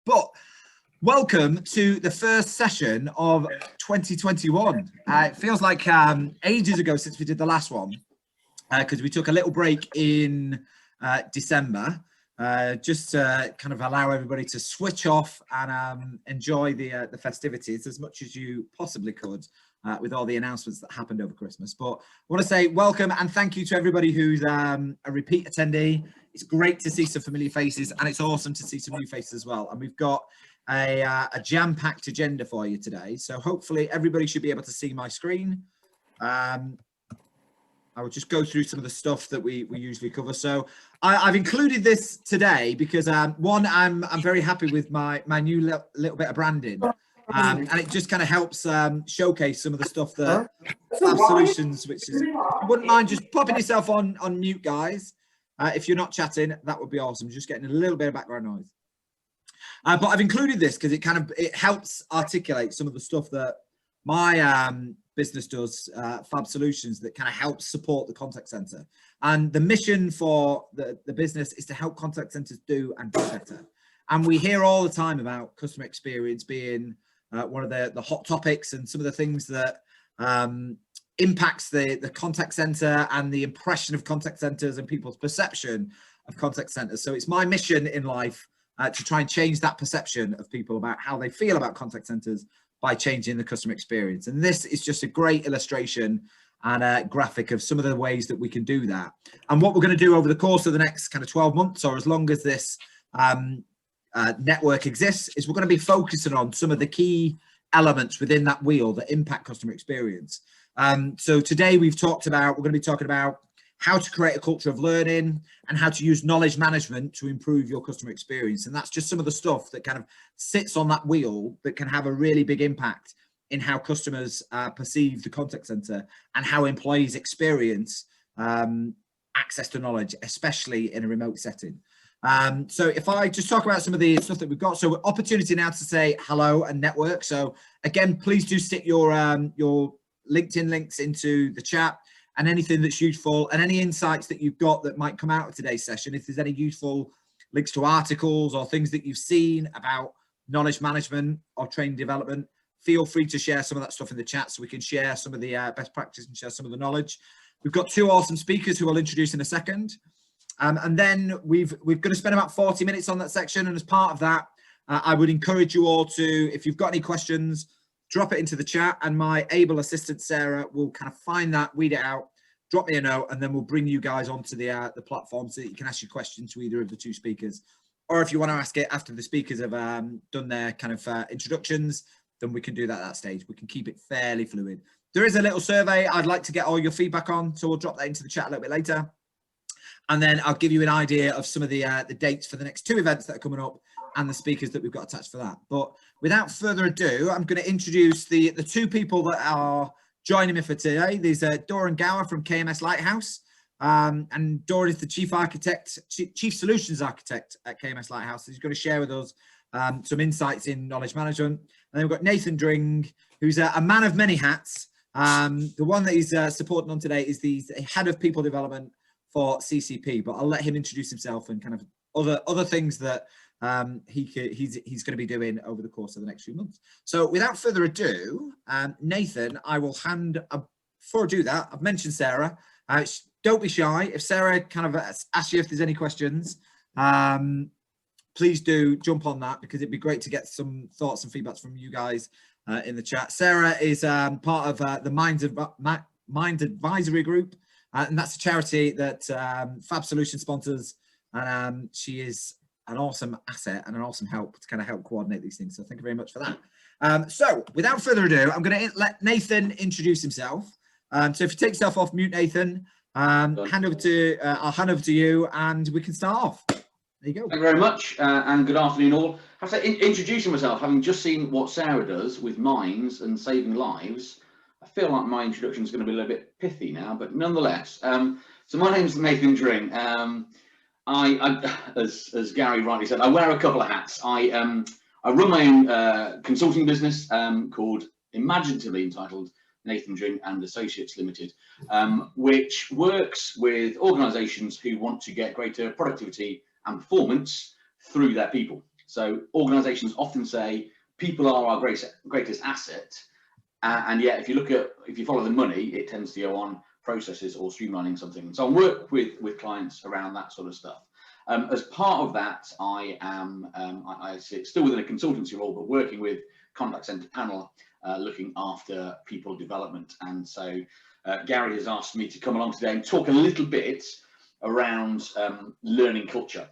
But welcome to the first session of 2021. It feels like ages ago since we did the last one, because we took a little break in December, just to kind of allow everybody to switch off and enjoy the festivities as much as you possibly could. With all the announcements that happened over Christmas. But I want to say welcome and thank you to everybody who's a repeat attendee. It's great to see some familiar faces and it's awesome to see some new faces as well. And we've got a jam-packed agenda for you today. So hopefully everybody should be able to see my screen. I will just go through some of the stuff that we usually cover. So I've included this today because one, I'm very happy with my new little bit of branding. And it just kind of helps showcase some of the stuff that Fab Solutions, which is, I wouldn't mind just popping yourself on mute, guys. If you're not chatting, that would be awesome. Just getting a little bit of background noise. But I've included this because it helps articulate some of the stuff that my business does, Fab Solutions, that kind of helps support the contact center. And the mission for the business is to help contact centers do and be better. And we hear all the time about customer experience being one of the hot topics and some of the things that impacts the contact center and the impression of contact centers and people's perception of contact centers. So it's my mission in life to try and change that perception of people about how they feel about contact centers by changing the customer experience. And this is just a great illustration and a graphic of some of the ways that we can do that. And what we're going to do over the course of the next kind of 12 months, or as long as this network exists, is we're going to be focusing on some of the key elements within that wheel that impact customer experience. So today we're going to be talking about how to create a culture of learning and how to use knowledge management to improve your customer experience. And that's just some of the stuff that kind of sits on that wheel that can have a really big impact in how customers perceive the contact center and how employees experience access to knowledge, especially in a remote setting. So if I just talk about some of the stuff that we've got, so opportunity now to say hello and network. So again, please do stick your LinkedIn links into the chat and anything that's useful and any insights that you've got that might come out of today's session. If there's any useful links to articles or things that you've seen about knowledge management or training development, feel free to share some of that stuff in the chat so we can share some of the best practice and share some of the knowledge. We've got two awesome speakers who I'll introduce in a second. And then we're going to spend about 40 minutes on that section. And as part of that, I would encourage you all to, if you've got any questions, drop it into the chat and my able assistant, Sarah, will kind of find that, weed it out, drop me a note, and then we'll bring you guys onto the platform so that you can ask your question to either of the two speakers. Or if you want to ask it after the speakers have done their kind of introductions, then we can do that at that stage. We can keep it fairly fluid. There is a little survey I'd like to get all your feedback on, so we'll drop that into the chat a little bit later. And then I'll give you an idea of some of the dates for the next two events that are coming up and the speakers that we've got attached for that. But without further ado, I'm going to introduce the two people that are joining me for today. There's Doran Gower from KMS Lighthouse. And Doran is the Chief Solutions Architect at KMS Lighthouse. He's going to share with us some insights in knowledge management. And then we've got Nathan Dring, who's a man of many hats. The one that he's supporting on today is the head of people development for CCP, but I'll let him introduce himself and kind of other things that he's going to be doing over the course of the next few months. So without further ado, Nathan, I will before I do that, I've mentioned Sarah. Don't be shy. If Sarah kind of asks you if there's any questions, please do jump on that, because it'd be great to get some thoughts and feedbacks from you guys in the chat. Sarah is part of the Mind Advisory Group. And that's a charity that Fab Solutions sponsors, and she is an awesome asset and an awesome help to kind of help coordinate these things. So thank you very much for that. So without further ado, I'm going to let Nathan introduce himself. So if you take yourself off mute, Nathan, I'll hand over to you, and we can start off. There you go. Thank you very much, and good afternoon all. I have to introducing myself, having just seen what Sarah does with mines and saving lives. I feel like my introduction is going to be a little bit pithy now, but nonetheless. So my name is Nathan Dring. As Gary rightly said, I wear a couple of hats. I run my own consulting business called imaginatively entitled Nathan Dring and Associates Limited, which works with organisations who want to get greater productivity and performance through their people. So organizations often say people are our greatest asset, and yet if you follow the money, it tends to go on processes or streamlining something. So I work with clients around that sort of stuff. As part of that, I sit still within a consultancy role, but working with contact center panel, looking after people development. And so Gary has asked me to come along today and talk a little bit around learning culture.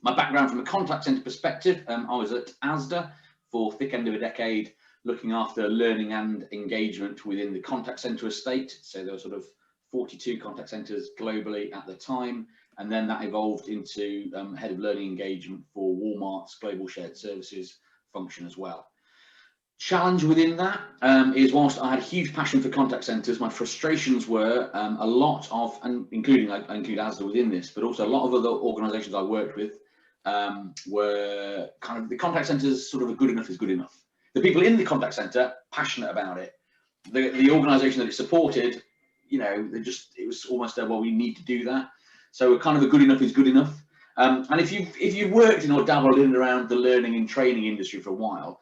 My background from a contact center perspective, I was at ASDA for thick end of a decade, looking after learning and engagement within the contact center estate. So there were sort of 42 contact centers globally at the time. And then that evolved into head of learning engagement for Walmart's global shared services function as well. Challenge within that is, whilst I had a huge passion for contact centers, my frustrations were a lot of, and I include ASDA within this, but also a lot of other organizations I worked with were kind of, the contact centers sort of a good enough is good enough. The people in the contact center, passionate about it. The organization that it supported, you know, it was almost well, we need to do that. So kind of a good enough is good enough. And if you've worked in or dabbled in and around the learning and training industry for a while,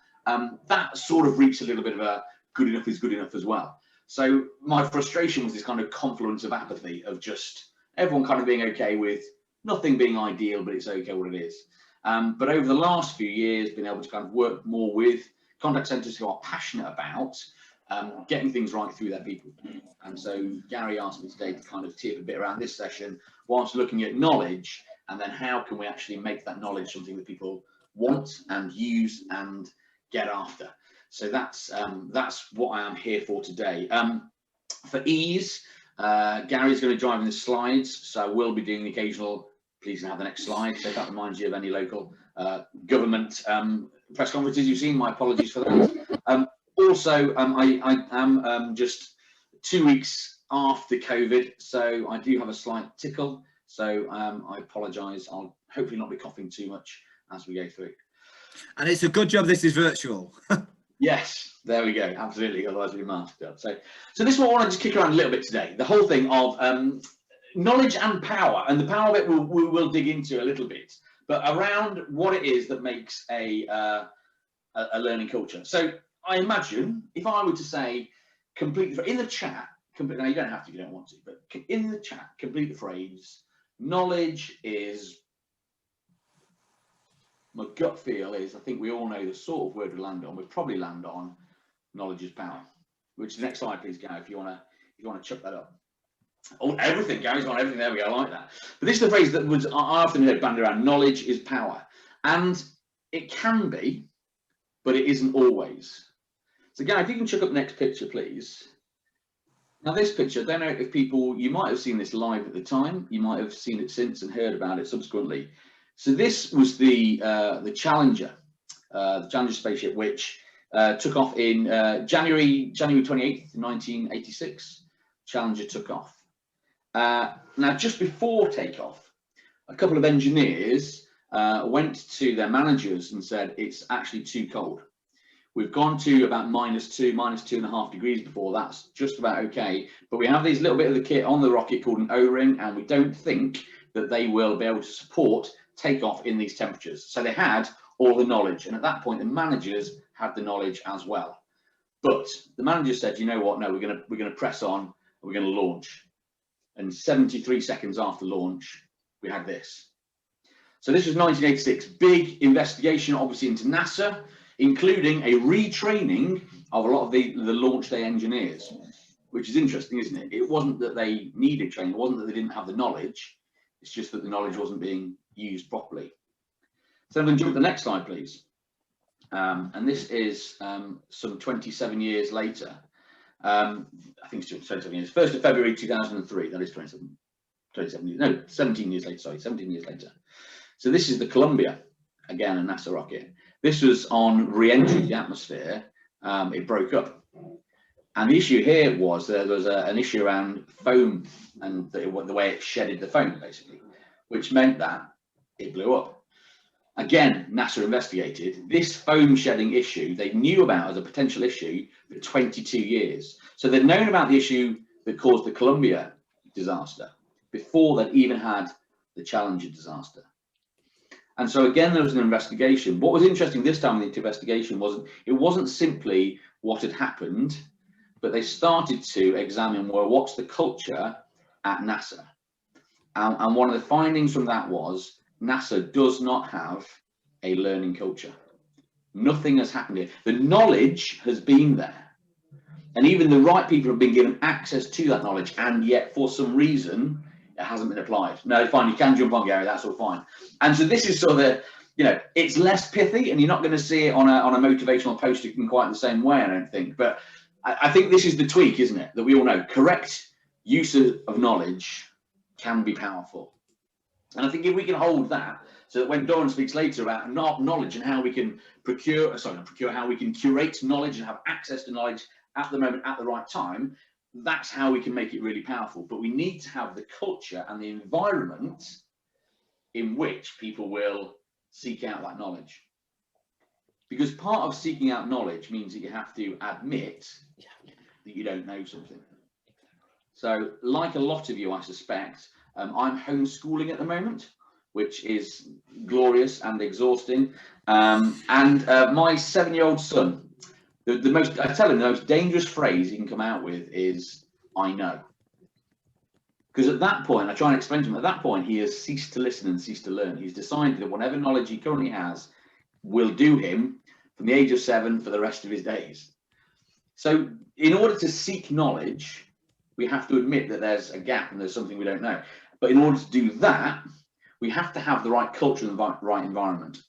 that sort of reached a little bit of a good enough is good enough as well. So my frustration was this kind of confluence of apathy of just everyone kind of being okay with nothing being ideal, but it's okay what it is. But over the last few years, been able to kind of work more with contact centers who are passionate about getting things right through their people. And so Gary asked me today to kind of tee up a bit around this session, whilst looking at knowledge, and then how can we actually make that knowledge something that people want and use and get after. So that's what I am here for today. For ease, Gary's going to drive in the slides, so I will be doing the occasional, please can have the next slide, so if that reminds you of any local government press conferences you've seen, my apologies for that. Also, I am just 2 weeks after COVID, so I do have a slight tickle, so I apologise. I'll hopefully not be coughing too much as we go through. And it's a good job this is virtual. Yes, there we go, absolutely, otherwise we'd be masked up. So this is what I want to just kick around a little bit today, the whole thing of knowledge and power, and the power bit we will dig into a little bit, but around what it is that makes a learning culture. So I imagine if I were to say, complete in the chat, now you don't have to if you don't want to, but in the chat, complete the phrase, knowledge is, my gut feel is, I think we all know the sort of word we land on. We'd probably land on knowledge is power. Which, the next slide, please, Gary, if you want to chuck that up. Oh, everything, Gary's on everything. There we go. I like that. But this is the phrase that was I often heard bandied around. Knowledge is power, and it can be, but it isn't always. So, Gary, if you can chuck up next picture, please. Now, this picture, I don't know if people, you might have seen this live at the time. You might have seen it since and heard about it subsequently. So this was the Challenger, the Challenger spaceship, which took off in January 28th, 1986. Challenger took off. Now, just before takeoff, a couple of engineers went to their managers and said, it's actually too cold. We've gone to about -2, -2.5 degrees before. That's just about okay. But we have these little bit of the kit on the rocket called an O-ring, and we don't think that they will be able to support takeoff in these temperatures. So they had all the knowledge, and at that point the managers had the knowledge as well. But the managers said, you know what, no, we're gonna press on, we're gonna launch. And 73 seconds after launch, we had this. So this was 1986, big investigation obviously into NASA, including a retraining of a lot of the launch day engineers, which is interesting, isn't it? It wasn't that they needed training, it wasn't that they didn't have the knowledge, it's just that the knowledge wasn't being used properly. So I'm going to jump to the next slide, please. And this is some 27 years later. I think it's 27 years. 1st of February 2003. That is 27 years. No, 17 years later. Sorry, 17 years later. So this is the Columbia, again, a NASA rocket. This was on re-entry to the atmosphere. It broke up. And the issue here was there was an issue around foam and the way it shedded the foam, basically, which meant that it blew up. Again, NASA investigated this foam shedding issue. They knew about as a potential issue for 22 years. So they'd known about the issue that caused the Columbia disaster before they'd even had the Challenger disaster. And so again, there was an investigation. What was interesting this time with the investigation wasn't simply what had happened, but they started to examine, well, what's the culture at NASA? And one of the findings from that was NASA does not have a learning culture. Nothing has happened here. The knowledge has been there, and even the right people have been given access to that knowledge, and yet for some reason it hasn't been applied. No, fine, you can jump on, Gary, that's all fine. And so this is sort of the, you know, it's less pithy, and you're not going to see it on a motivational poster in quite the same way, I don't think. But I think this is the tweak, isn't it? That we all know correct use of knowledge can be powerful. And I think if we can hold that, so that when Doran speaks later about knowledge and how we can how we can curate knowledge and have access to knowledge at the moment, at the right time, that's how we can make it really powerful. But we need to have the culture and the environment in which people will seek out that knowledge. Because part of seeking out knowledge means that you have to admit that you don't know something. So like a lot of you, I suspect, I'm homeschooling at the moment, which is glorious and exhausting. And my 7-year-old son, I tell him the most dangerous phrase he can come out with is, I know. Because at that point, I try and explain to him, at that point, he has ceased to listen and ceased to learn. He's decided that whatever knowledge he currently has will do him from the age of 7 for the rest of his days. So in order to seek knowledge, we have to admit that there's a gap and there's something we don't know. But in order to do that, we have to have the right culture and the right environment.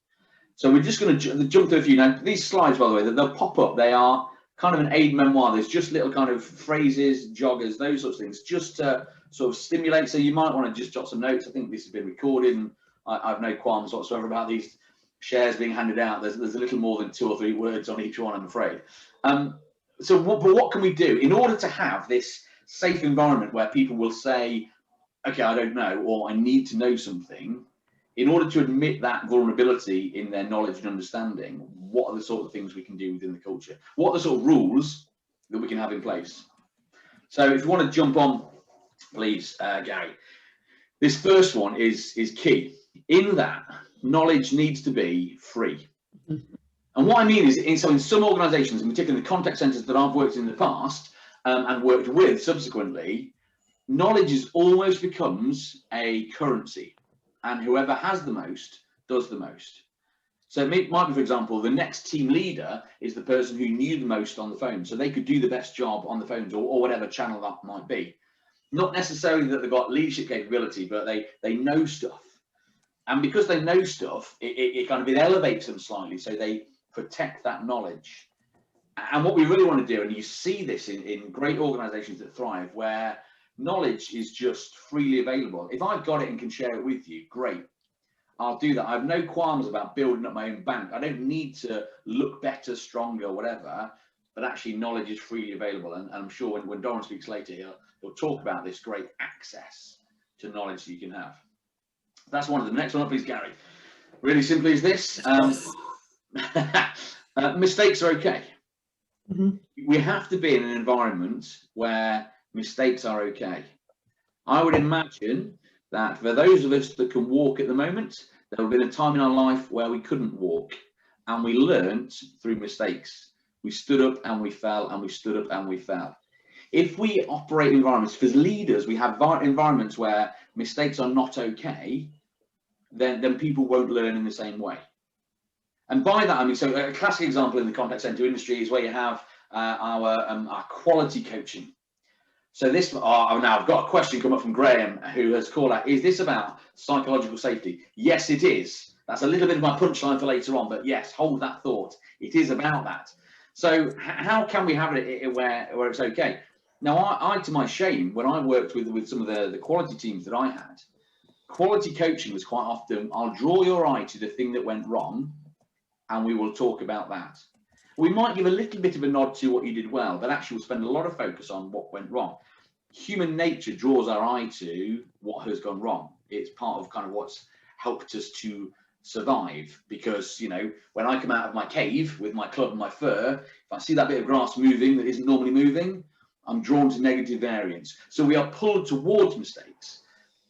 So we're just going to jump through a few. Now, these slides, by the way, they'll pop up. They are kind of an aid memoir. There's just little kind of phrases, joggers, those sorts of things, just to sort of stimulate. So you might want to just jot some notes. I think this has been recorded, and I have no qualms whatsoever about these shares being handed out. There's a little more than 2 or 3 words on each one, I'm afraid. So what can we do in order to have this safe environment where people will say, okay, I don't know, or I need to know something? In order to admit that vulnerability in their knowledge and understanding, what are the sort of things we can do within the culture? What are the sort of rules that we can have in place? So if you want to jump on, please, Gary. This first one is key, in that knowledge needs to be free. And what I mean is, in some organizations, in particular the contact centers that I've worked in the past and worked with subsequently, knowledge almost becomes a currency. And whoever has the most does the most. So it might be, for example, the next team leader is the person who knew the most on the phone. So they could do the best job on the phones or whatever channel that might be. Not necessarily that they've got leadership capability, but they know stuff. And because they know stuff, it elevates them slightly. So they protect that knowledge. And what we really want to do, and you see this in great organizations that thrive, where knowledge is just freely available. If I've got it and can share it with you, great. I'll do that. I have no qualms about building up my own bank. I don't need to look better, stronger, whatever, but actually knowledge is freely available. And I'm sure when Doran speaks later, he'll talk about this great access to knowledge that you can have. That's one of them. Next one up, please, Gary. Really simply is this. Mistakes are okay. We have to be in an environment where mistakes are okay. I would imagine that for those of us that can walk at the moment, there will have been a time in our life where we couldn't walk, and we learnt through mistakes. We stood up and we fell, and we stood up and we fell. If we operate environments, because leaders, we have environments where mistakes are not okay, then people won't learn in the same way. And by that, I mean, so a classic example in the contact center industry is where you have our quality coaching. So this, now I've got a question come up from Graham, who has called out, is this about psychological safety? Yes, it is. That's a little bit of my punchline for later on, but yes, hold that thought. It is about that. So how can we have it where it's okay? Now, I to my shame, when I worked with some of the quality teams that I had, quality coaching was quite often, I'll draw your eye to the thing that went wrong, and we will talk about that. We might give a little bit of a nod to what you did well, but actually we'll spend a lot of focus on what went wrong. Human nature draws our eye to what has gone wrong. It's part of kind of what's helped us to survive, because, you know, when I come out of my cave with my club and my fur, if I see that bit of grass moving that isn't normally moving, I'm drawn to negative variance. So we are pulled towards mistakes,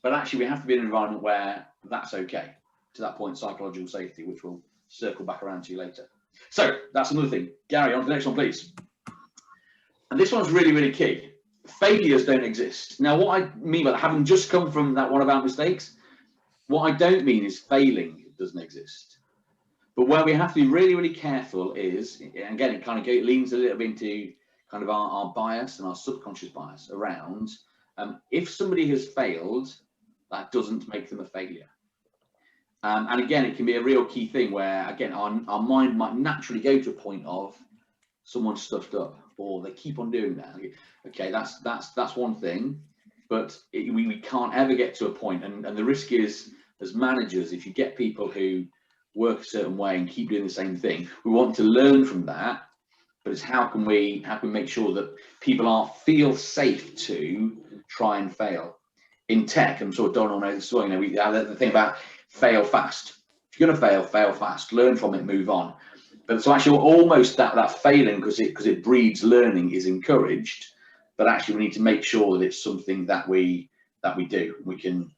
but actually we have to be in an environment where that's okay. to that point, psychological safety, which we'll circle back around to later. So that's another thing. Gary, on to the next one, please. And this one's really, really key. Failures don't exist. Now, what I mean by that, having just come from that one about mistakes, what I don't mean is failing doesn't exist. But where we have to be really, really careful is, and again, it kind of leans a little bit into kind of our bias and our subconscious bias around, if somebody has failed, that doesn't make them a failure. And again, it can be a real key thing where, again, our mind might naturally go to a point of someone stuffed up, or they keep on doing that. Okay, that's one thing, but we can't ever get to a point, and the risk is, as managers, if you get people who work a certain way and keep doing the same thing, we want to learn from that, but it's how can we make sure that people feel safe to try and fail. In tech, I'm sure Donald knows this as well, we have the thing about fail fast. If you're going to fail fast, learn from it, move on. But so actually almost that failing, because it breeds learning, is encouraged, but actually we need to make sure that it's something that we do. We can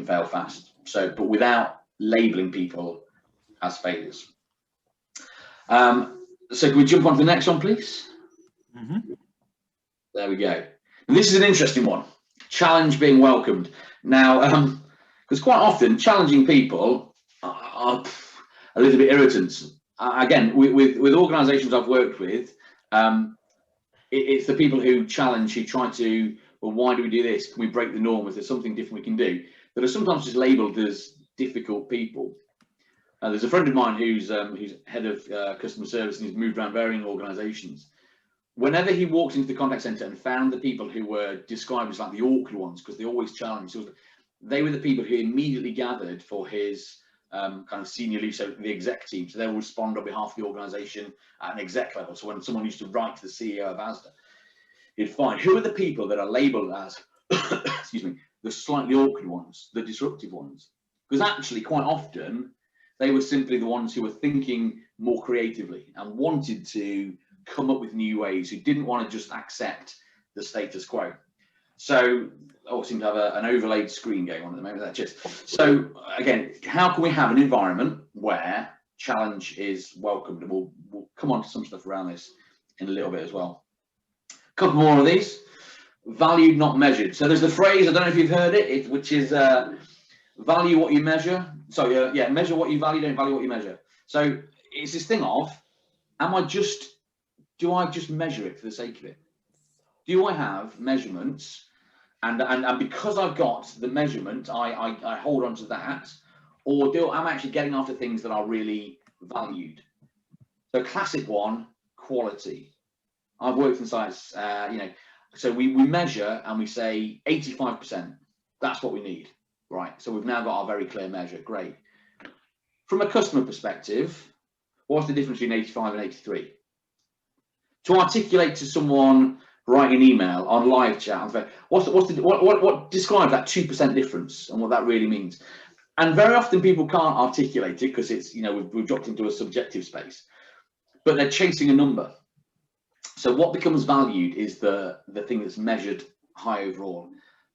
fail fast. So, but without labeling people as failures. So can we jump on to the next one, please? Mm-hmm. There we go. And this is an interesting one. Challenge being welcomed. Now, because quite often challenging people are a little bit irritant. Again, with organisations I've worked with, it's the people who challenge, who try to, well, why do we do this? Can we break the norm? Is there something different we can do? That are sometimes just labelled as difficult people. There's a friend of mine who's head of customer service, and he's moved around varying organisations. Whenever he walked into the contact centre and found the people who were described as like the awkward ones, because they always challenged, so they were the people who immediately gathered for his kind of senior leadership, so the exec team. So they'll respond on behalf of the organisation at an exec level. So when someone used to write to the CEO of Asda, he'd find who are the people that are labelled as, excuse me, the slightly awkward ones, the disruptive ones. Because actually, quite often, they were simply the ones who were thinking more creatively and wanted to come up with new ways, who didn't want to just accept the status quo. So, I seem to have an overlaid screen going on at the moment. That's just so. Again, how can we have an environment where challenge is welcomed? And we'll come on to some stuff around this in a little bit as well. A couple more of these. Valued, not measured. So there's the phrase, I don't know if you've heard it, which is value what you measure. So measure what you value, don't value what you measure. So it's this thing of, do I just measure it for the sake of it? Do I have measurements, and because I've got the measurement, I hold on to that, or I'm actually getting after things that are really valued? So classic one, quality. I've worked in sites, so we measure and we say 85%. That's what we need, right? So we've now got our very clear measure. Great. From a customer perspective, what's the difference between 85 and 83? To articulate to someone writing an email on live chat, what describes that 2% difference and what that really means? And very often people can't articulate it because it's, we've dropped into a subjective space, but they're chasing a number. So what becomes valued is the thing that's measured high overall.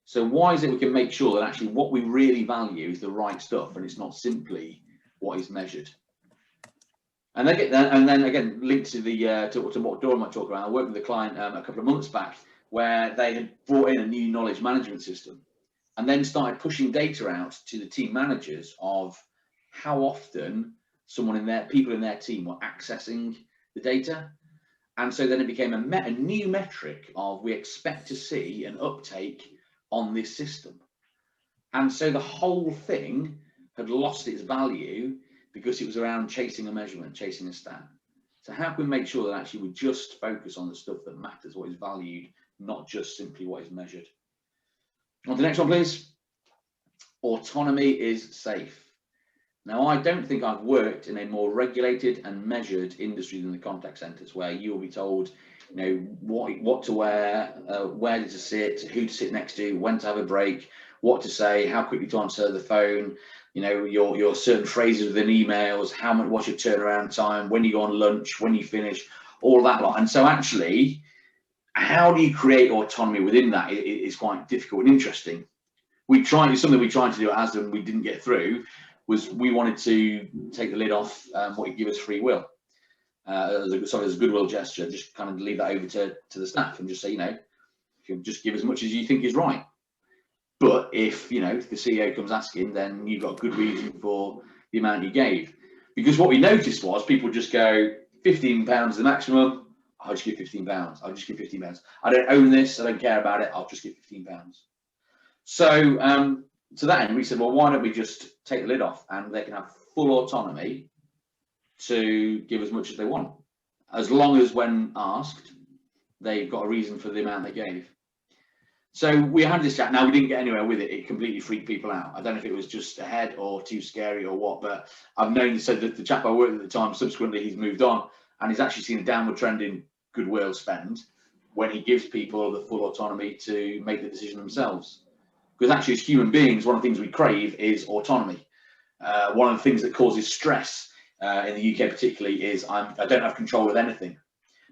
So why is it we can make sure that actually what we really value is the right stuff, and it's not simply what is measured? And then again, linked to to what Dora might talk about, I worked with a client a couple of months back where they had brought in a new knowledge management system, and then started pushing data out to the team managers of how often people in their team were accessing the data. And so then it became a new metric of, we expect to see an uptake on this system. And so the whole thing had lost its value because it was around chasing a measurement, chasing a stat. So how can we make sure that actually we just focus on the stuff that matters, what is valued, not just simply what is measured? On to the next one, please. Autonomy is safe. Now, I don't think I've worked in a more regulated and measured industry than the contact centres, where you'll be told, what to wear, where to sit, who to sit next to, when to have a break, what to say, how quickly to answer the phone, your certain phrases within emails, what's your turnaround time, when you go on lunch, when you finish, all that lot. And so actually, how do you create autonomy within that is quite difficult and interesting. It's something we tried to do at Asda and we didn't get through. was we wanted to take the lid off what he'd give us free will. As a goodwill gesture, just kind of leave that over to the staff and just say, if you just give as much as you think is right. But if, if the CEO comes asking, then you've got good reason for the amount you gave. Because what we noticed was people just go, £15 is the maximum, I'll just give £15. I'll just give £15. I don't own this, I don't care about it, I'll just give £15. So to that end, we said, well, why don't we just take the lid off and they can have full autonomy to give as much as they want, as long as when asked, they've got a reason for the amount they gave. So we had this chat. Now, we didn't get anywhere with it. It completely freaked people out. I don't know if it was just ahead or too scary or what, but I've known, so that the chap I worked with at the time, subsequently he's moved on, and he's actually seen a downward trend in goodwill spend when he gives people the full autonomy to make the decision themselves. Because actually, as human beings, one of the things we crave is autonomy. One of the things that causes stress in the UK particularly is I don't have control of anything.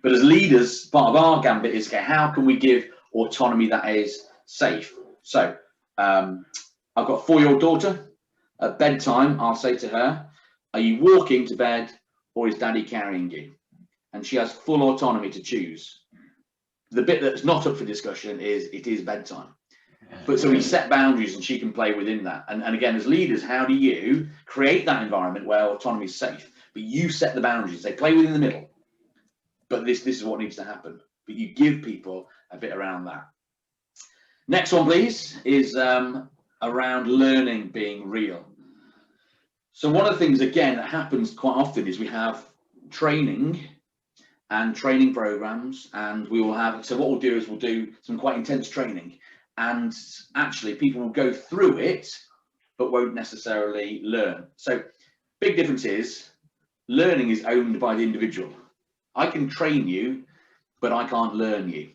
But as leaders, part of our gambit is, okay, how can we give autonomy that is safe? So I've got a 4-year-old daughter. At bedtime, I'll say to her, are you walking to bed or is daddy carrying you? And she has full autonomy to choose. The bit that's not up for discussion is it is bedtime. But so we set boundaries and she can play within that. And again, as leaders, how do you create that environment where autonomy is safe? But you set the boundaries. They play within the middle. But this is what needs to happen. But you give people a bit around that. Next one, please, is around learning being real. So one of the things, again, that happens quite often is we have training and training programs, and we will have, so what we'll do is we'll do some quite intense training, and actually people will go through it, but won't necessarily learn. So big difference is learning is owned by the individual. I can train you, but I can't learn you.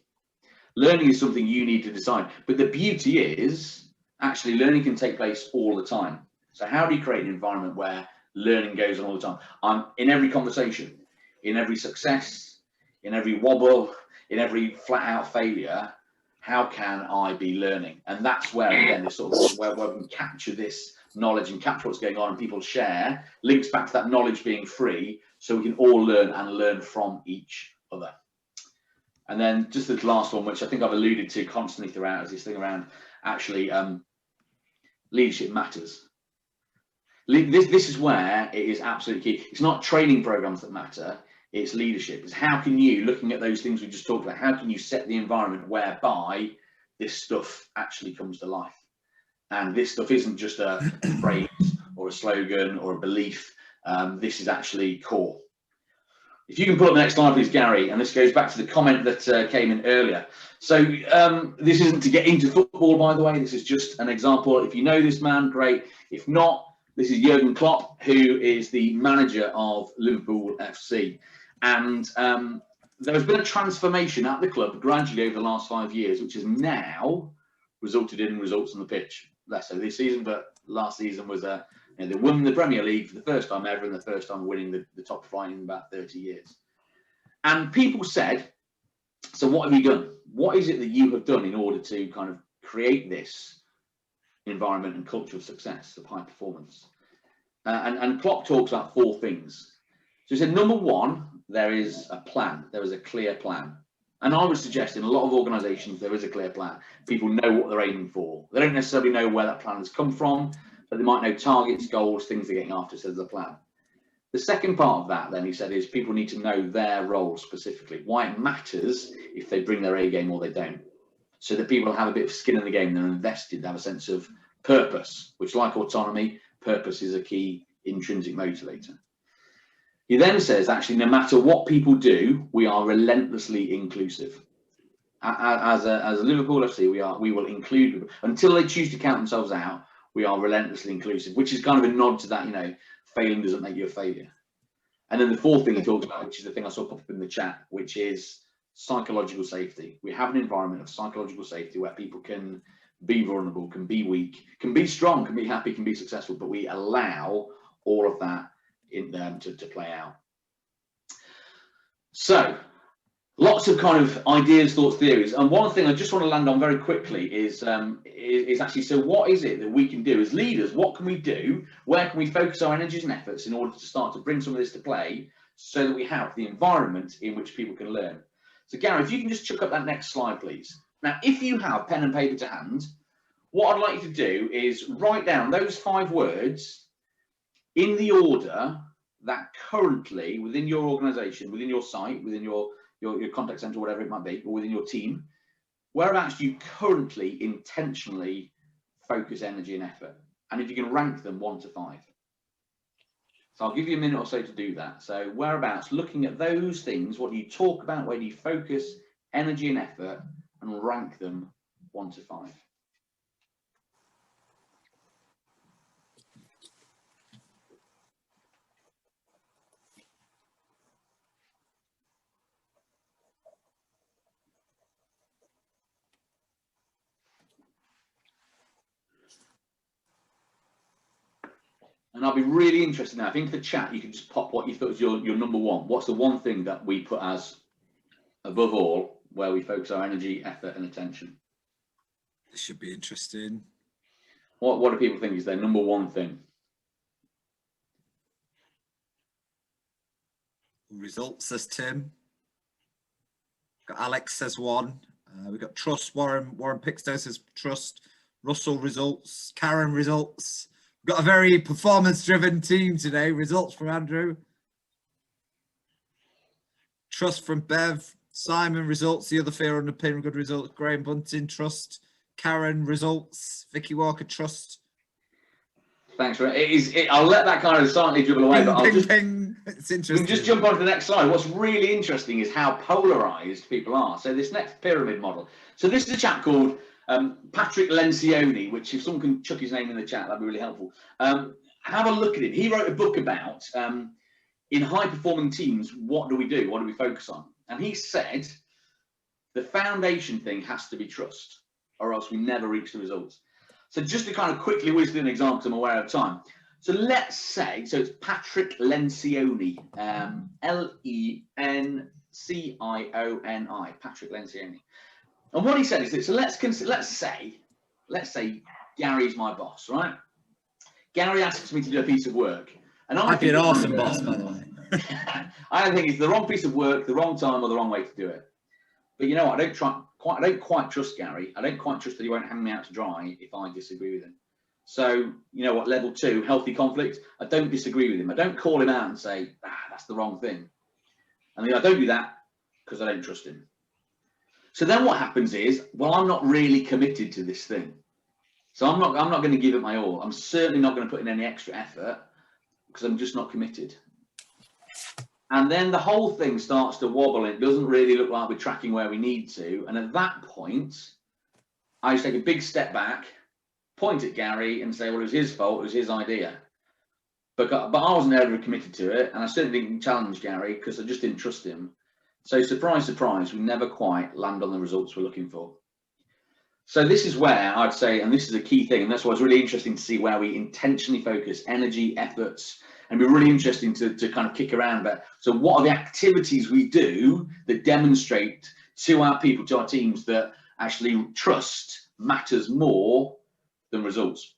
Learning is something you need to decide. But the beauty is actually learning can take place all the time. So how do you create an environment where learning goes on all the time? I'm in every conversation, in every success, in every wobble, in every flat out failure, how can I be learning? And that's where, again, this sort of where we can capture this knowledge and capture what's going on and people share, links back to that knowledge being free, so we can all learn and learn from each other. And then just the last one, which I think I've alluded to constantly throughout, is this thing around actually leadership matters. This is where it is absolutely key. It's not training programs that matter, it's leadership. It's how can you, looking at those things we just talked about, how can you set the environment whereby this stuff actually comes to life? And this stuff isn't just a phrase or a slogan or a belief. This is actually core. If you can put up the next slide, please, Gary, and this goes back to the comment that came in earlier. So this isn't to get into football, by the way. This is just an example. If you know this man, great. If not, this is Jurgen Klopp, who is the manager of Liverpool FC. And there has been a transformation at the club gradually over the last 5 years, which has now resulted in results on the pitch. Less so this season, but last season was they won the Premier League for the first time ever, and the first time winning the top flight in about 30 years. And people said, so what have you done? What is it that you have done in order to kind of create this environment and culture of success, of high performance? And Klopp talks about 4 things. So he said, number 1, there is a plan. There is a clear plan. And I would suggest in a lot of organisations, there is a clear plan. People know what they're aiming for. They don't necessarily know where that plan has come from, but they might know targets, goals, things they're getting after, so there's a plan. The second part of that, then, he said, is people need to know their role specifically, why it matters if they bring their A game or they don't, so that people have a bit of skin in the game, they're invested, they have a sense of purpose, which, like autonomy, purpose is a key intrinsic motivator. He then says, actually, no matter what people do, we are relentlessly inclusive. As a Liverpool FC, we will include people until they choose to count themselves out. We are relentlessly inclusive, which is kind of a nod to that, failing doesn't make you a failure. And then the 4th thing he talks about, which is the thing I saw pop up in the chat, which is psychological safety. We have an environment of psychological safety where people can be vulnerable, can be weak, can be strong, can be happy, can be successful, but we allow all of that in them to play out. So Lots of kind of ideas, thoughts, theories. And one thing I just want to land on very quickly is actually, so what is it that we can do as leaders? What can we do? Where can we focus our energies and efforts in order to start to bring some of this to play so that we have the environment in which people can learn? So Gary, if you can just chuck up that next slide, please. Now, if you have pen and paper to hand, what I'd like you to do is write down those 5 words in the order that currently within your organization, within your site, within your contact center, whatever it might be, or within your team, whereabouts do you currently intentionally focus energy and effort? And if you can rank them 1 to 5. So I'll give you a minute or so to do that. So whereabouts, looking at those things, what do you talk about, where do you focus energy and effort, and rank them 1 to 5. And I'll be really interested now. If into the chat you can just pop what you thought was your number 1. What's the one thing that we put as above all, where we focus our energy, effort, and attention? This should be interesting. What do people think is their number 1 thing? Results, says Tim. Got Alex says 1. We've got trust. Warren Pickstone says trust. Russell, results. Karen, results. We've got a very performance-driven team today. Results from Andrew. Trust from Bev. Simon, results. The other fear underpin, good results. Graham Bunting, trust. Karen, results. Vicky Walker, trust. Thanks for it. I'll let that kind of silently dribble away, but I'll just ping. It's interesting. Just jump on to the next slide. What's really interesting is how polarized people are. So this next pyramid model. So this is a chap called Patrick Lencioni, which if someone can chuck his name in the chat, that'd be really helpful. Have a look at it. He wrote a book about in high performing teams, what do we do? What do we focus on? And he said the foundation thing has to be trust, or else we never reach the results. So just to kind of quickly whiz through an example, I'm aware of time. So let's say, so it's Patrick Lencioni, L-E-N-C-I-O-N-I, Patrick Lencioni. And what he said is that, so let's say Gary's my boss, right? Gary asks me to do a piece of work. And I'd be an awesome boss, by the way. I don't think it's the wrong piece of work, the wrong time, or the wrong way to do it. But you know what? I don't quite trust Gary. I don't quite trust that he won't hang me out to dry if I disagree with him. So you know what? Level 2, healthy conflict. I don't disagree with him. I don't call him out and say, that's the wrong thing. And I don't do that because I don't trust him. So then what happens is, well, I'm not really committed to this thing. So I'm not going to give it my all. I'm certainly not going to put in any extra effort because I'm just not committed. And then the whole thing starts to wobble and it doesn't really look like we're tracking where we need to. And at that point, I just take a big step back, point at Gary and say, well, it was his fault, it was his idea. But I wasn't ever committed to it. And I certainly didn't challenge Gary because I just didn't trust him. So surprise, surprise, we never quite land on the results we're looking for. So this is where I'd say, and this is a key thing, and that's why it's really interesting to see where we intentionally focus energy, efforts, and it'd be really interesting to kind of kick around about, so what are the activities we do that demonstrate to our people, to our teams, that actually trust matters more than results.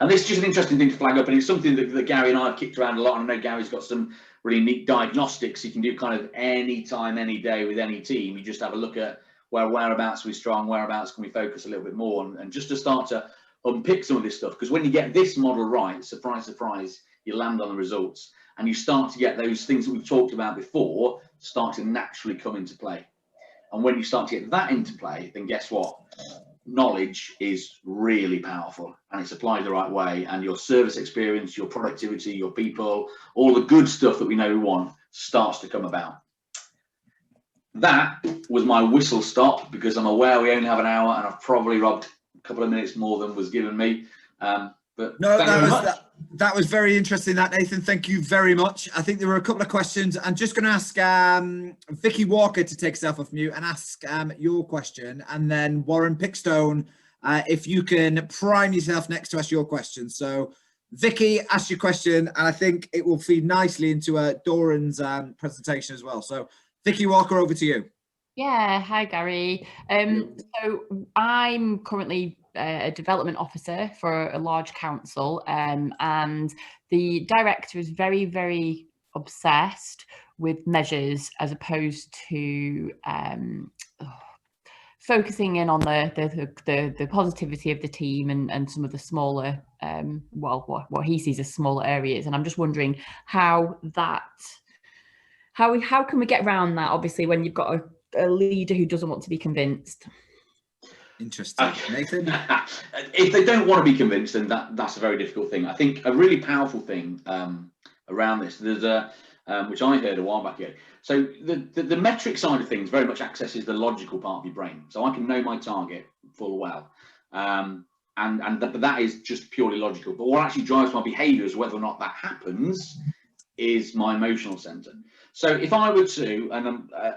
And this is just an interesting thing to flag up, and it's something that Gary and I have kicked around a lot, and I know Gary's got some really neat diagnostics you can do kind of any time, any day with any team. You just have a look at whereabouts are we strong, whereabouts can we focus a little bit more, and just to start to unpick some of this stuff, because when you get this model right, surprise, surprise, you land on the results and you start to get those things that we've talked about before start to naturally come into play. And when you start to get that into play, then guess what? Knowledge is really powerful and it's applied the right way, and your service experience, your productivity, your people, all the good stuff that we know we want starts to come about. That was my whistle stop, because I'm aware we only have an hour and I've probably robbed a couple of minutes more than was given me. But no, that was very interesting, that, Nathan. Thank you very much. I think there were a couple of questions. I'm just going to ask Vicky Walker to take herself off mute and ask your question, and then Warren Pickstone, if you can prime yourself next to ask your question. So Vicky, ask your question, and I think it will feed nicely into Doran's presentation as well. So Vicky Walker, over to you. Yeah, hi Gary. So I'm currently a development officer for a large council, and the director is very, very obsessed with measures as opposed to focusing in on the positivity of the team and some of the smaller, what he sees as smaller areas. And I'm just wondering how can we get around that? Obviously, when you've got a leader who doesn't want to be convinced. Interesting. Nathan? If they don't want to be convinced, then that's a very difficult thing. I think a really powerful thing around this, there's a which I heard a while back ago. So the metric side of things very much accesses the logical part of your brain. So I can know my target full well, but that is just purely logical. But what actually drives my behaviours, whether or not that happens, is my emotional centre. So if I were to,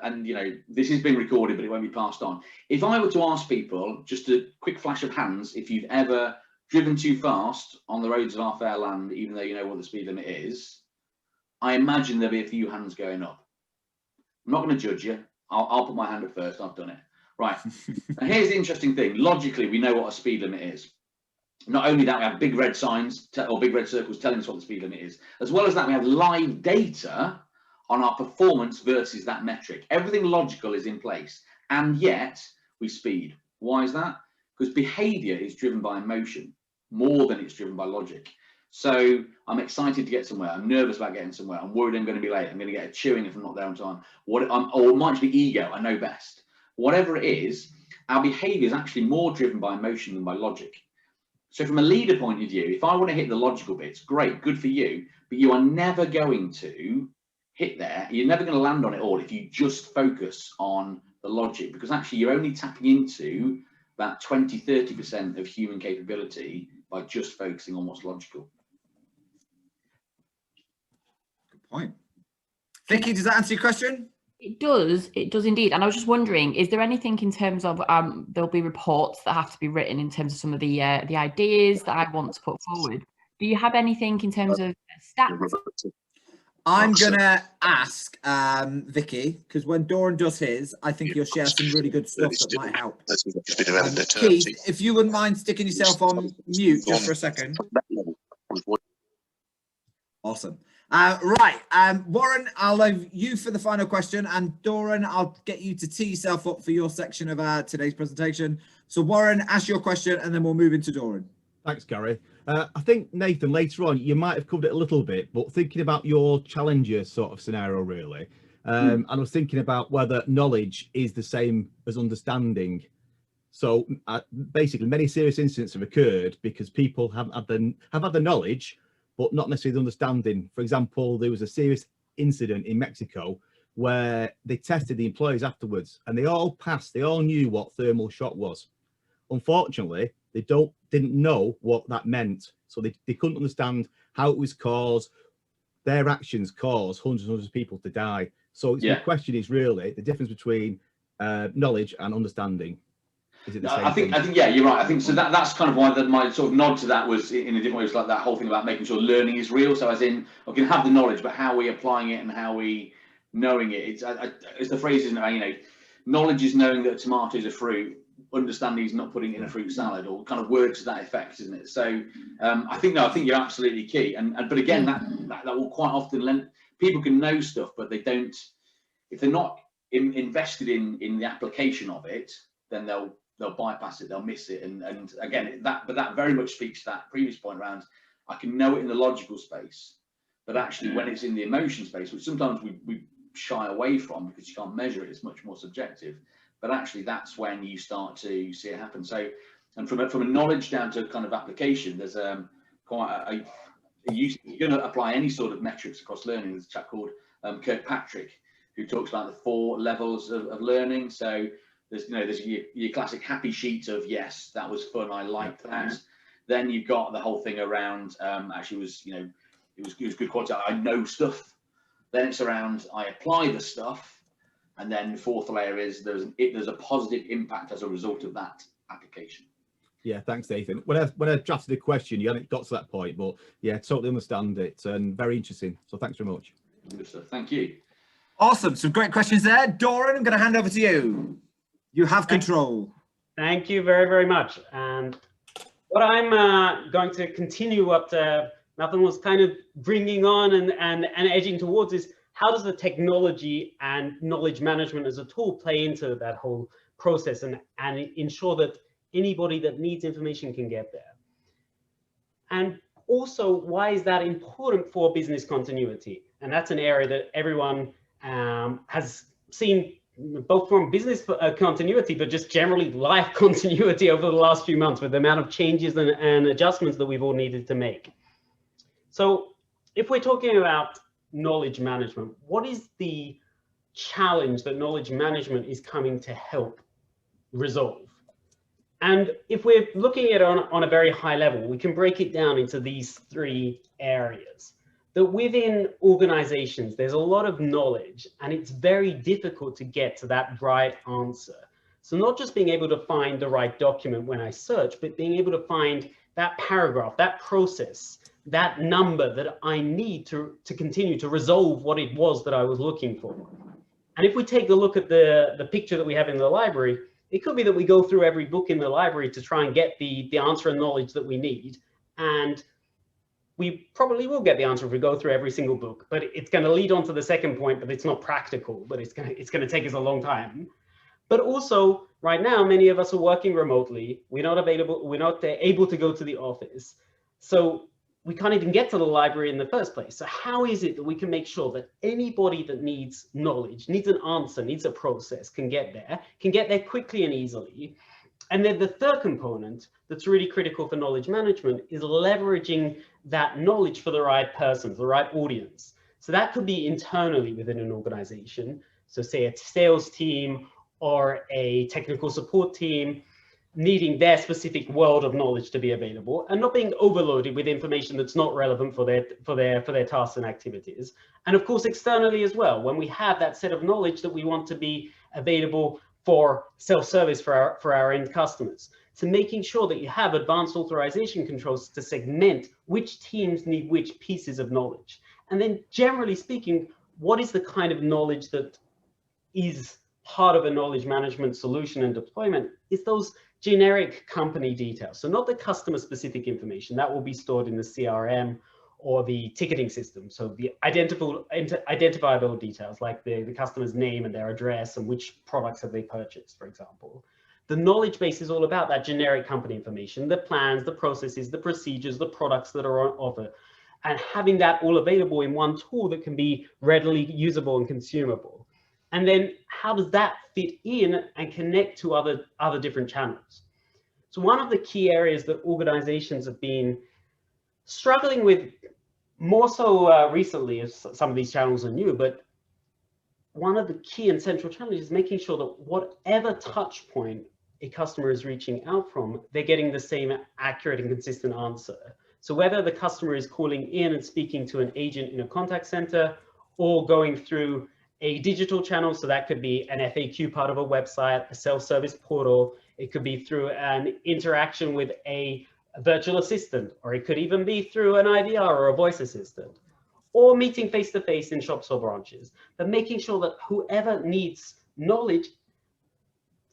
and you know, this has been recorded, but it won't be passed on. If I were to ask people, just a quick flash of hands, if you've ever driven too fast on the roads of our fair land, even though you know what the speed limit is, I imagine there'll be a few hands going up. I'm not going to judge you. I'll put my hand up first. I've done it. Right. Now here's the interesting thing. Logically, we know what a speed limit is. Not only that, we have big red signs or big red circles telling us what the speed limit is. As well as that, we have live data on our performance versus that metric. Everything logical is in place, and yet we speed. Why is that? Because behavior is driven by emotion more than it's driven by logic. So I'm excited to get somewhere. I'm nervous about getting somewhere. I'm worried I'm going to be late. I'm going to get a chewing if I'm not there on time. Or it might be ego. I know best. Whatever it is, our behavior is actually more driven by emotion than by logic. So from a leader point of view, if I want to hit the logical bits, great, good for you, but you are never going to hit there. You're never going to land on it all if you just focus on the logic, because actually you're only tapping into that 20–30% of human capability by just focusing on what's logical. Good point. Vicky, does that answer your question? It does indeed. And I was just wondering, is there anything in terms of there'll be reports that have to be written in terms of some of the ideas that I want to put forward? Do you have anything in terms of stats? I'm gonna ask Vicky, because when Doran does his, I think he'll share some really good stuff that might help. Keith, if you wouldn't mind sticking yourself on mute just for a second. Awesome. Right, Warren, I'll leave you for the final question, and Doran, I'll get you to tee yourself up for your section of today's presentation. So Warren, ask your question, and then we'll move into Doran. Thanks, Gary. I think, Nathan, later on, you might have covered it a little bit, but thinking about your challenger sort of scenario, really, and I was thinking about whether knowledge is the same as understanding. So basically, many serious incidents have occurred because people have had the knowledge, but not necessarily the understanding. For example, there was a serious incident in Mexico where they tested the employees afterwards, and they all passed. They all knew what thermal shock was. Unfortunately, they didn't know what that meant, so they couldn't understand how it was caused. Their actions caused hundreds and hundreds of people to die. So the question is really the difference between knowledge and understanding. Is it the same? I think yeah, you're right. I think so. That's kind of why my sort of nod to that was in a different way. It was like that whole thing about making sure learning is real. So as in, I can have the knowledge, but how are we applying it and how are we knowing it? It's the phrase, isn't it? You know, knowledge is knowing that a tomato is a fruit. Understanding is not putting it in a fruit salad, or kind of words to that effect, isn't it? So I think you're absolutely key. But again, that will quite often people can know stuff, but they don't. If they're not invested in the application of it, then they'll bypass it, they'll miss it. And again, that very much speaks to that previous point around, I can know it in the logical space, but actually when it's in the emotion space, which sometimes we shy away from because you can't measure it, it's much more subjective. But actually that's when you start to see it happen. So, and from a knowledge down to kind of application, there's quite you're going to apply any sort of metrics across learning. There's a chap called Kirkpatrick who talks about the 4 levels of learning. So there's your classic happy sheet of, yes, that was fun, I liked that. Then you've got the whole thing around actually it was good quality, I know stuff. Then it's around I apply the stuff. And then the 4th layer is there's a positive impact as a result of that application. Yeah, thanks, Nathan. When I drafted the question, you hadn't got to that point, but yeah, totally understand it and very interesting. So thanks very much. Good stuff. Thank you. Awesome. Some great questions there. Doran, I'm going to hand over to you. You have control. Thank you very, very much. And what I'm going to continue what Nathan was kind of bringing on and edging towards is, how does the technology and knowledge management as a tool play into that whole process and ensure that anybody that needs information can get there? And also, why is that important for business continuity? And that's an area that everyone has seen, both from business continuity, but just generally life continuity over the last few months with the amount of changes and adjustments that we've all needed to make. So if we're talking about knowledge management, what is the challenge that knowledge management is coming to help resolve? And if we're looking at it on a very high level, we can break it down into these three areas. That within organizations, there's a lot of knowledge and it's very difficult to get to that right answer. So not just being able to find the right document when I search, but being able to find that paragraph, that process, that number that I need to continue to resolve what it was that I was looking for. And if we take a look at the picture that we have in the library, it could be that we go through every book in the library to try and get the answer and knowledge that we need. And we probably will get the answer if we go through every single book, but it's going to lead on to the second point, but it's not practical, but it's going to take us a long time. But also right now, many of us are working remotely. We're not able to go to the office. So we can't even get to the library in the first place. So how is it that we can make sure that anybody that needs knowledge, needs an answer, needs a process, can get there quickly and easily? And then the third component that's really critical for knowledge management is leveraging that knowledge for the right persons, the right audience. So that could be internally within an organization. So say a sales team or a technical support team needing their specific world of knowledge to be available and not being overloaded with information that's not relevant for their tasks and activities. And of course, externally as well, when we have that set of knowledge that we want to be available for self-service for our end customers. So making sure that you have advanced authorization controls to segment which teams need which pieces of knowledge. And then generally speaking, what is the kind of knowledge that is part of a knowledge management solution and deployment is those generic company details. So not the customer specific information that will be stored in the CRM or the ticketing system. So the identifiable details like the customer's name and their address and which products have they purchased, for example. The knowledge base is all about that generic company information, the plans, the processes, the procedures, the products that are on offer, and having that all available in one tool that can be readily usable and consumable. And then how does that fit in and connect to other different channels? So one of the key areas that organizations have been struggling with more so recently, as some of these channels are new, but one of the key and central challenges is making sure that whatever touch point a customer is reaching out from, they're getting the same accurate and consistent answer. So whether the customer is calling in and speaking to an agent in a contact center or going through a digital channel, so that could be an FAQ part of a website, a self-service portal, it could be through an interaction with a virtual assistant, or it could even be through an IVR or a voice assistant, or meeting face-to-face in shops or branches, but making sure that whoever needs knowledge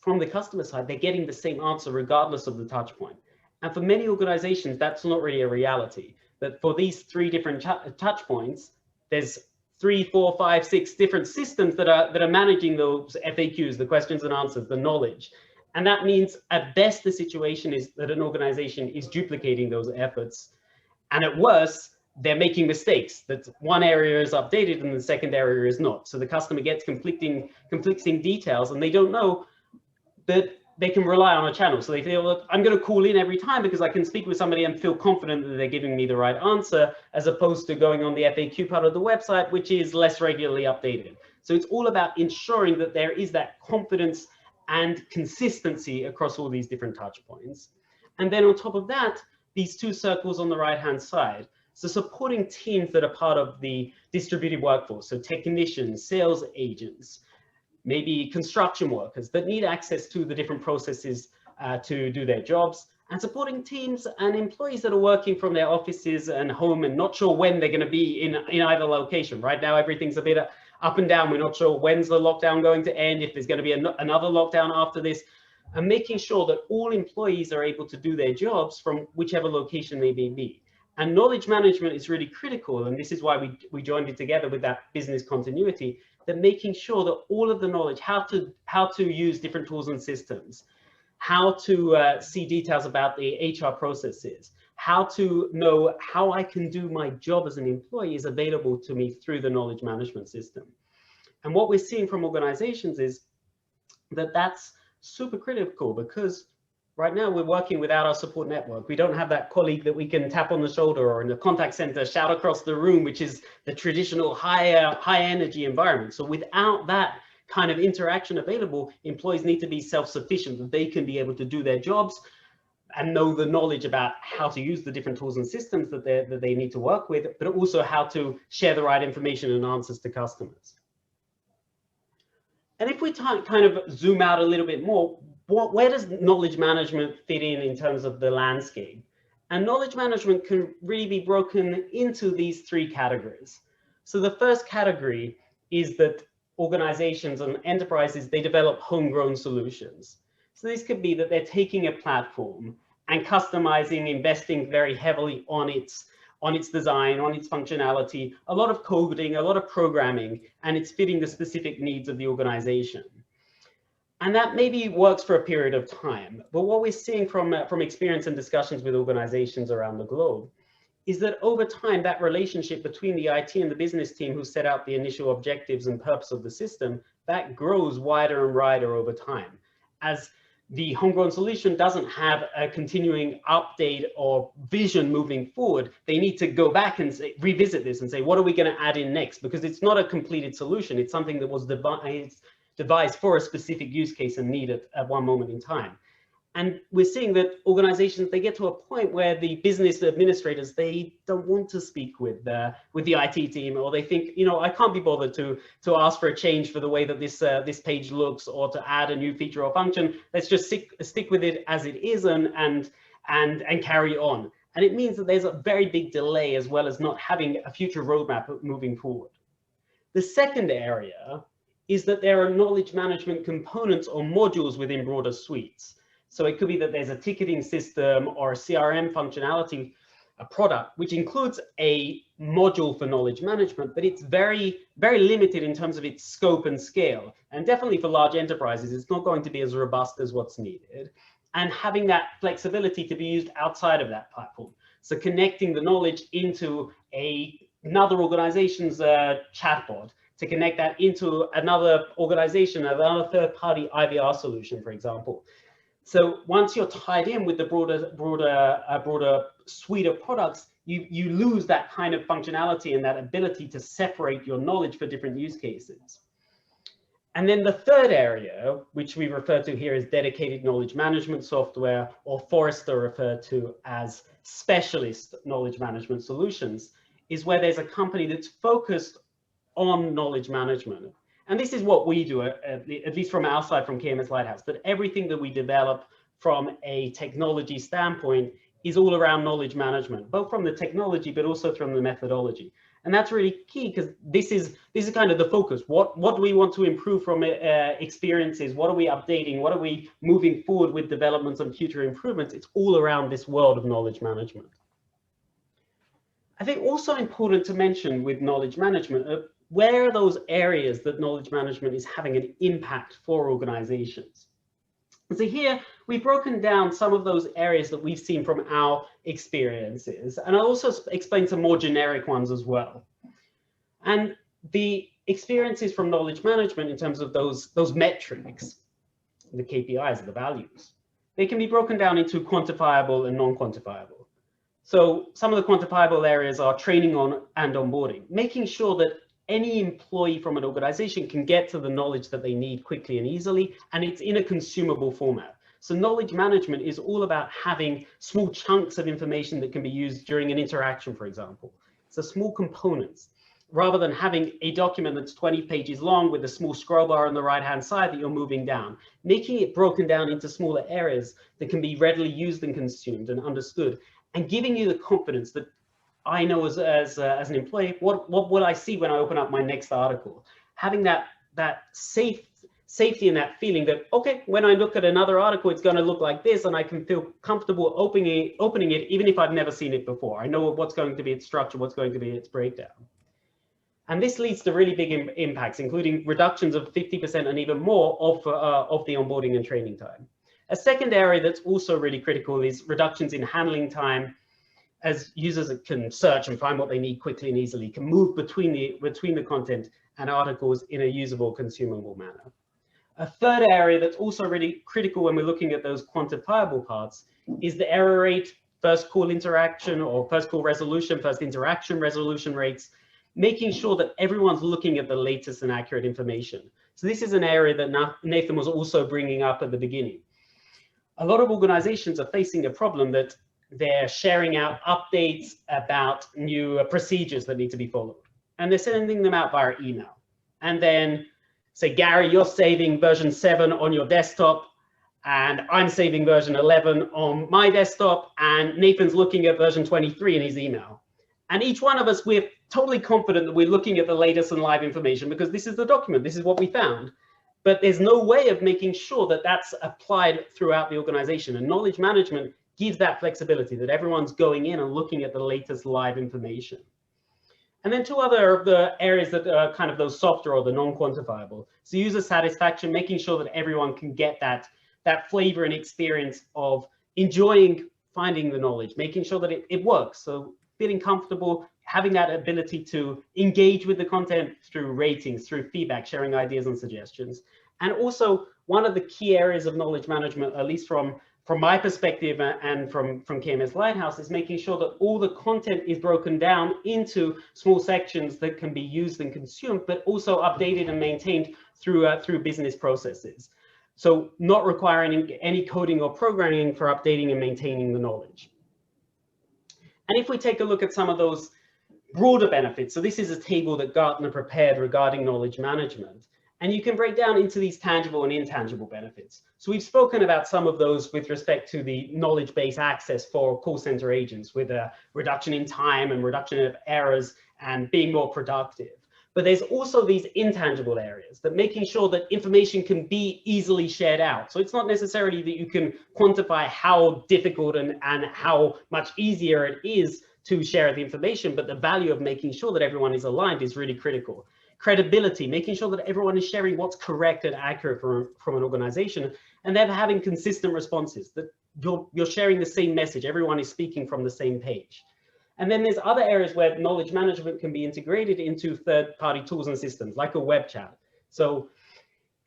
from the customer side, they're getting the same answer regardless of the touch point. And for many organizations, that's not really a reality. But for these three different touch points, there's 3, 4, 5, 6 different systems that are managing those FAQs, the questions and answers, the knowledge. And that means at best, the situation is that an organization is duplicating those efforts. And at worst, they're making mistakes, that one area is updated and the second area is not. So the customer gets conflicting details and they don't know that they can rely on a channel. So they feel, look, I'm going to call in every time because I can speak with somebody and feel confident that they're giving me the right answer, as opposed to going on the FAQ part of the website, which is less regularly updated. So it's all about ensuring that there is that confidence and consistency across all these different touch points. And then on top of that, these two circles on the right-hand side. So supporting teams that are part of the distributed workforce, so technicians, sales agents, maybe construction workers that need access to the different processes to do their jobs, and supporting teams and employees that are working from their offices and home and not sure when they're going to be in either location. Right now, everything's a bit up and down. We're not sure when's the lockdown going to end, if there's going to be another lockdown after this, and making sure that all employees are able to do their jobs from whichever location they may be. And knowledge management is really critical, and this is why we joined it together with that business continuity, that making sure that all of the knowledge, how to use different tools and systems, how to see details about the HR processes, how to know how I can do my job as an employee is available to me through the knowledge management system. And what we're seeing from organizations is that that's super critical, because right now we're working without our support network. We don't have that colleague that we can tap on the shoulder, or in the contact center shout across the room, which is the traditional high energy environment. So without that kind of interaction available, employees need to be self-sufficient, that they can be able to do their jobs and know the knowledge about how to use the different tools and systems that they need to work with, but also how to share the right information and answers to customers. And if we kind of zoom out a little bit more, where does knowledge management fit in terms of the landscape? And knowledge management can really be broken into these three categories. So the first category is that organizations and enterprises, they develop homegrown solutions. So this could be that they're taking a platform and customizing, investing very heavily on its design, on its functionality, a lot of coding, a lot of programming, and it's fitting the specific needs of the organization. And that maybe works for a period of time. But what we're seeing from experience and discussions with organizations around the globe is that over time, that relationship between the IT and the business team who set out the initial objectives and purpose of the system, that grows wider and wider over time. As the homegrown solution doesn't have a continuing update or vision moving forward, they need to go back and revisit this and say, what are we going to add in next? Because it's not a completed solution. It's something that was devised for a specific use case and need at one moment in time. And we're seeing that organizations, they get to a point where the business administrators, they don't want to speak with the IT team, or they think, you know, I can't be bothered to ask for a change for the way that this page looks, or to add a new feature or function. Let's just stick with it as it is and carry on. And it means that there's a very big delay, as well as not having a future roadmap moving forward. The second area is that there are knowledge management components or modules within broader suites. So it could be that there's a ticketing system or a CRM functionality, a product, which includes a module for knowledge management, but it's very, very limited in terms of its scope and scale. And definitely for large enterprises, it's not going to be as robust as what's needed. And having that flexibility to be used outside of that platform. So connecting the knowledge into another organization's chatbot, to connect that into another organization, another third-party IVR solution, for example. So once you're tied in with the broader suite of products, you lose that kind of functionality and that ability to separate your knowledge for different use cases. And then the third area, which we refer to here as dedicated knowledge management software, or Forrester referred to as specialist knowledge management solutions, is where there's a company that's focused on knowledge management. And this is what we do, at least from our side, from KMS Lighthouse, that everything that we develop from a technology standpoint is all around knowledge management, both from the technology, but also from the methodology. And that's really key, because this is kind of the focus. What do we want to improve from experiences? What are we updating? What are we moving forward with developments and future improvements? It's all around this world of knowledge management. I think also important to mention with knowledge management, where are those areas that knowledge management is having an impact for organizations? So here we've broken down some of those areas that we've seen from our experiences, and I'll also explain some more generic ones as well. And the experiences from knowledge management in terms of those metrics, the KPIs, the values, they can be broken down into quantifiable and non-quantifiable. So some of the quantifiable areas are training on and onboarding, making sure that any employee from an organization can get to the knowledge that they need quickly and easily, and it's in a consumable format. So knowledge management is all about having small chunks of information that can be used during an interaction, for example. So small components, rather than having a document that's 20 pages long with a small scroll bar on the right-hand side that you're moving down, making it broken down into smaller areas that can be readily used and consumed and understood, and giving you the confidence that I know as an employee, what will I see when I open up my next article? having that safety and that feeling that, okay, when I look at another article, it's going to look like this, and I can feel comfortable opening it, even if I've never seen it before. I know what's going to be its structure, what's going to be its breakdown. And this leads to really big impacts, including reductions of 50% and even more of the onboarding and training time. A second area that's also really critical is reductions in handling time, as users can search and find what they need quickly and easily, can move between the content and articles in a usable, consumable manner. A third area that's also really critical when we're looking at those quantifiable parts is the error rate, first call interaction or first call resolution, first interaction resolution rates, making sure that everyone's looking at the latest and accurate information. So this is an area that Nathan was also bringing up at the beginning. A lot of organizations are facing a problem that they're sharing out updates about new procedures that need to be followed, and they're sending them out via email. And then say, Gary, you're saving version 7 on your desktop, and I'm saving version 11 on my desktop, and Nathan's looking at version 23 in his email. And each one of us, we're totally confident that we're looking at the latest and live information because this is the document, this is what we found. But there's no way of making sure that that's applied throughout the organization. And knowledge management gives that flexibility, that everyone's going in and looking at the latest live information. And then two other of the areas that are kind of those softer or the non-quantifiable. So user satisfaction, making sure that everyone can get that flavor and experience of enjoying finding the knowledge, making sure that it works. So feeling comfortable, having that ability to engage with the content through ratings, through feedback, sharing ideas and suggestions. And also one of the key areas of knowledge management, at least from my perspective and from KMS Lighthouse, is making sure that all the content is broken down into small sections that can be used and consumed, but also updated and maintained through business processes. So not requiring any coding or programming for updating and maintaining the knowledge. And if we take a look at some of those broader benefits, so this is a table that Gartner prepared regarding knowledge management. And you can break down into these tangible and intangible benefits. So we've spoken about some of those with respect to the knowledge-based access for call center agents, with a reduction in time and reduction of errors and being more productive. But there's also these intangible areas, that making sure that information can be easily shared out. So it's not necessarily that you can quantify how difficult and how much easier it is to share the information, but the value of making sure that everyone is aligned is really critical. Credibility, making sure that everyone is sharing what's correct and accurate from an organization, and then having consistent responses, that you're sharing the same message, everyone is speaking from the same page. And then there's other areas where knowledge management can be integrated into third-party tools and systems, like a web chat. So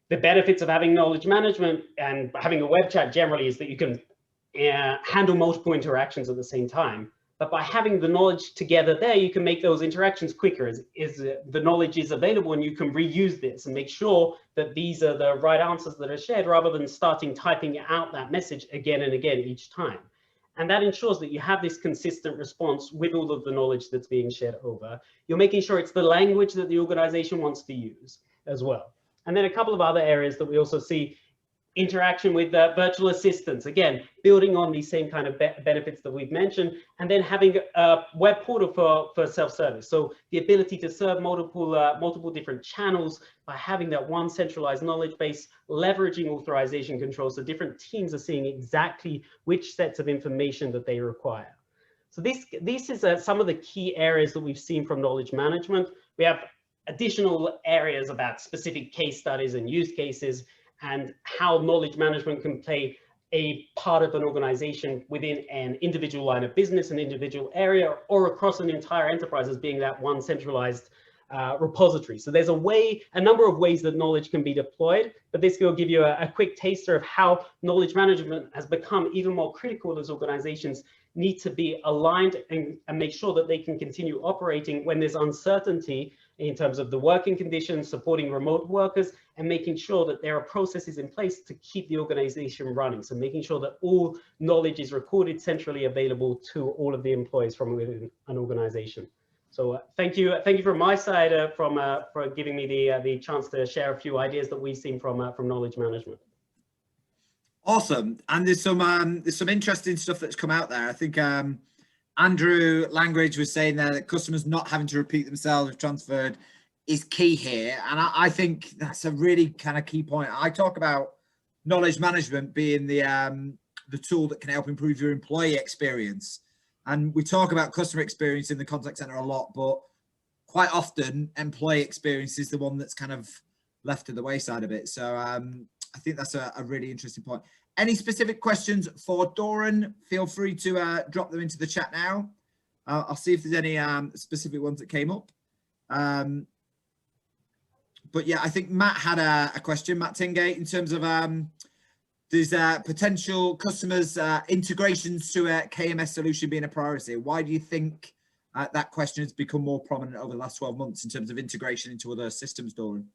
the benefits of having knowledge management and having a web chat generally is that you can handle multiple interactions at the same time. But by having the knowledge together there, you can make those interactions quicker as the knowledge is available, and you can reuse this and make sure that these are the right answers that are shared, rather than typing out that message again and again each time. And that ensures that you have this consistent response with all of the knowledge that's being shared over. You're making sure it's the language that the organization wants to use as well. And then a couple of other areas that we also see: interaction with virtual assistants, again, building on these same kind of benefits that we've mentioned, and then having a web portal for self-service. So the ability to serve multiple different channels by having that one centralized knowledge base, leveraging authorization controls, so different teams are seeing exactly which sets of information that they require. So this is some of the key areas that we've seen from knowledge management. We have additional areas about specific case studies and use cases, and how knowledge management can play a part of an organization within an individual line of business, an individual area, or across an entire enterprise as being that one centralized repository. So there's a number of ways that knowledge can be deployed, but this will give you a quick taster of how knowledge management has become even more critical as organizations need to be aligned and make sure that they can continue operating when there's uncertainty in terms of the working conditions, supporting remote workers, and making sure that there are processes in place to keep the organization running. So making sure that all knowledge is recorded, centrally available to all of the employees from within an organization. So thank you from my side for giving me the chance to share a few ideas that we've seen from knowledge management. Awesome. And there's some interesting stuff that's come out there. I think Andrew Langridge was saying there that customers not having to repeat themselves have transferred is key here. And I think that's a really kind of key point. I talk about knowledge management being the tool that can help improve your employee experience. And we talk about customer experience in the contact center a lot, but quite often employee experience is the one that's kind of left to the wayside a bit. So I think that's a really interesting point. Any specific questions for Doran? Feel free to drop them into the chat now. I'll see if there's any specific ones that came up. But yeah, I think Matt had a question, Matt Tingate, in terms of there's potential customers integrations to a KMS solution being a priority. Why do you think that question has become more prominent over the last 12 months in terms of integration into other systems, Doran?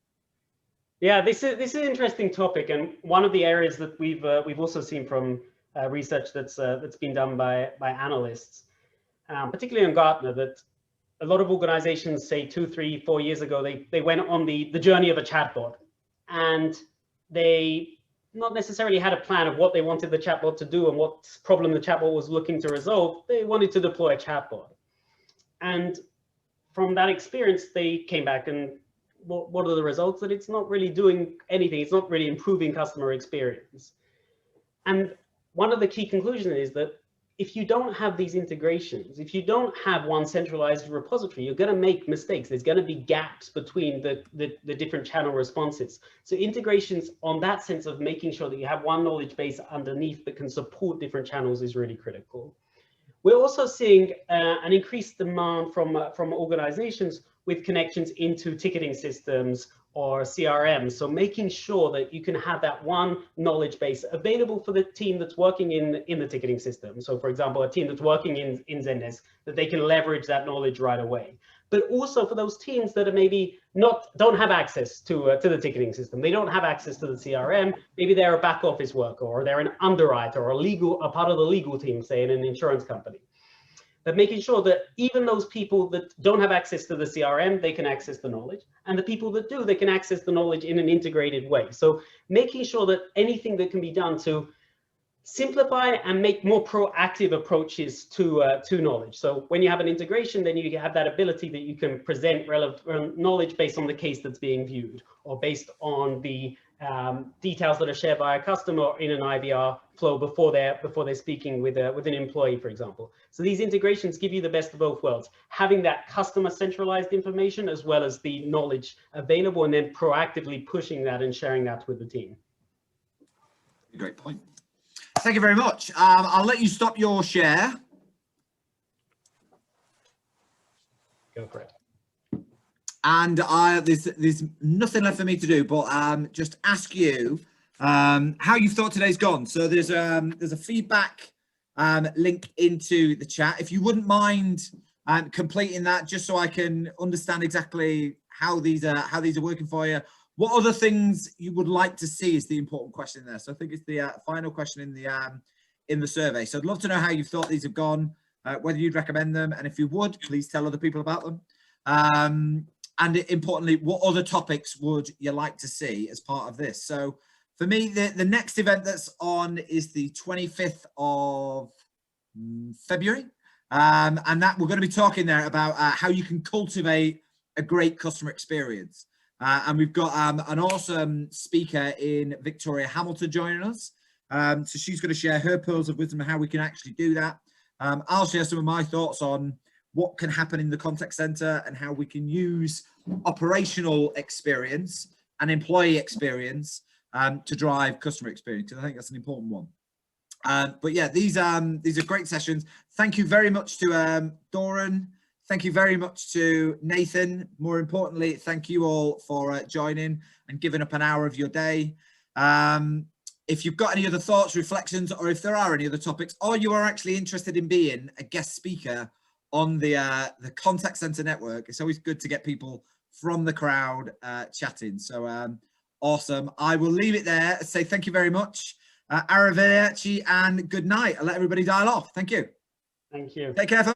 Yeah, this is an interesting topic, and one of the areas that we've also seen from research that's been done by analysts, particularly on Gartner, that a lot of organizations, say 2, 3, 4 years ago, they went on the journey of a chatbot, and they not necessarily had a plan of what they wanted the chatbot to do and what problem the chatbot was looking to resolve. They wanted to deploy a chatbot, and from that experience, they came back and what are the results? That it's not really doing anything. It's not really improving customer experience. And one of the key conclusions is that if you don't have these integrations, if you don't have one centralized repository, you're going to make mistakes. There's going to be gaps between the different channel responses. So integrations on that sense of making sure that you have one knowledge base underneath that can support different channels is really critical. We're also seeing an increased demand from organizations with connections into ticketing systems or CRM. So making sure that you can have that one knowledge base available for the team that's working in the ticketing system. So for example, a team that's working in Zendesk, that they can leverage that knowledge right away. But also for those teams that are maybe don't have access to the ticketing system. They don't have access to the CRM. Maybe they're a back office worker, or they're an underwriter, or a part of the legal team, say in an insurance company. But making sure that even those people that don't have access to the CRM, they can access the knowledge. And the people that do, they can access the knowledge in an integrated way. So making sure that anything that can be done to simplify and make more proactive approaches to knowledge. So when you have an integration, then you have that ability that you can present relevant knowledge based on the case that's being viewed, or based on the details that are shared by a customer in an IVR flow before they're speaking with an employee, for example. So these integrations give you the best of both worlds, having that customer centralized information as well as the knowledge available, and then proactively pushing that and sharing that with the team. Great point. Thank you very much. I'll let you stop your share. Go for it. And there's nothing left for me to do, but just ask you how you thought today's gone. So there's a feedback link into the chat. If you wouldn't mind completing that, just so I can understand exactly how these are working for you. What other things you would like to see is the important question there. So I think it's the final question in the survey. So I'd love to know how you thought these have gone, whether you'd recommend them, and if you would, please tell other people about them. And importantly, what other topics would you like to see as part of this? So for me, the next event that's on is the 25th of February. And that we're going to be talking there about how you can cultivate a great customer experience. And we've got an awesome speaker in Victoria Hamilton joining us. So she's going to share her pearls of wisdom on how we can actually do that. I'll share some of my thoughts on what can happen in the contact center and how we can use operational experience and employee experience to drive customer experience. And I think that's an important one. But yeah, these are great sessions. Thank you very much to Doran. Thank you very much to Nathan. More importantly, thank you all for joining and giving up an hour of your day. If you've got any other thoughts, reflections, or if there are any other topics, or you are actually interested in being a guest speaker on the contact center network, it's always good to get people from the crowd chatting. So awesome. I will leave it there. Say thank you very much. Arrivederci and good night. I'll let everybody dial off. Thank you. Thank you. Take care.